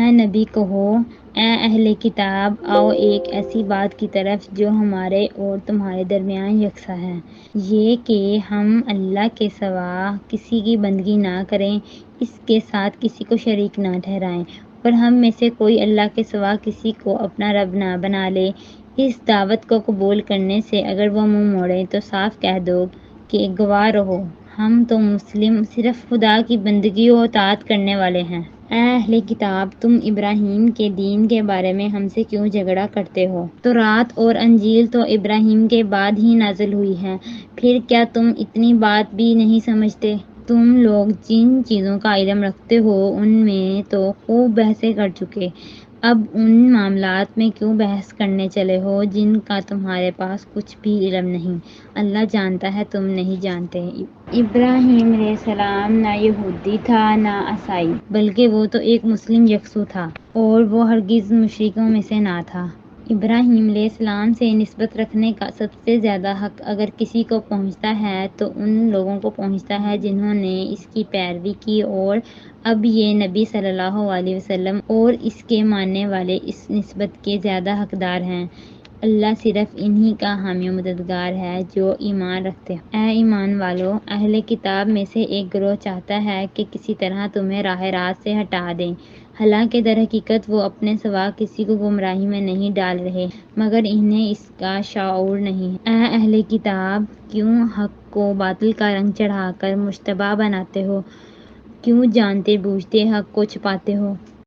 اے نبی کہو، اے اہل کتاب، آؤ ایک ایسی بات کی طرف جو ہمارے اور تمہارے درمیان یکساں ہے، یہ کہ ہم اللہ کے سوا کسی کی بندگی نہ کریں، اس کے ساتھ کسی کو شریک نہ ٹھہرائیں، اور ہم میں سے کوئی اللہ کے سوا کسی کو اپنا رب نہ بنا لے۔ اس دعوت کو قبول کرنے سے اگر وہ منہ موڑیں تو صاف کہہ دو کہ گواہ رہو، ہم تو مسلم صرف خدا کی بندگی و اطاعت کرنے والے ہیں۔ اے اہل کتاب، تم ابراہیم کے دین کے بارے میں ہم سے کیوں جھگڑا کرتے ہو؟ تورات اور انجیل تو ابراہیم کے بعد ہی نازل ہوئی ہیں، پھر کیا تم اتنی بات بھی نہیں سمجھتے؟ تم لوگ جن چیزوں کا علم رکھتے ہو ان میں تو خوب بحثیں کر چکے، اب ان معاملات میں کیوں بحث کرنے چلے ہو جن کا تمہارے پاس کچھ بھی علم نہیں؟ اللہ جانتا ہے، تم نہیں جانتے۔ ابراہیم علیہ السلام نہ یہودی تھا نہ عیسائی، بلکہ وہ تو ایک مسلم یکسو تھا، اور وہ ہرگز مشرکوں میں سے نہ تھا۔ ابراہیم علیہ السلام سے نسبت رکھنے کا سب سے زیادہ حق اگر کسی کو پہنچتا ہے تو ان لوگوں کو پہنچتا ہے جنہوں نے اس کی پیروی کی، اور اب یہ نبی صلی اللہ علیہ وسلم اور اس کے ماننے والے اس نسبت کے زیادہ حقدار ہیں۔ اللہ صرف انہی کا حامی و مددگار ہے جو ایمان رکھتے ہیں۔ اے ایمان والو، اہل کتاب میں سے ایک گروہ چاہتا ہے کہ کسی طرح تمہیں راہ راست سے ہٹا دیں، حالانکہ در حقیقت وہ اپنے سوا کسی کو گمراہی میں نہیں ڈال رہے مگر انہیں اس کا شعور نہیں ہے۔ اے اہل کتاب، کیوں حق کو باطل کا رنگ چڑھا کر مشتبہ بناتے ہو؟ کیوں جانتے بوجھتے حق کو چھپاتے ہو؟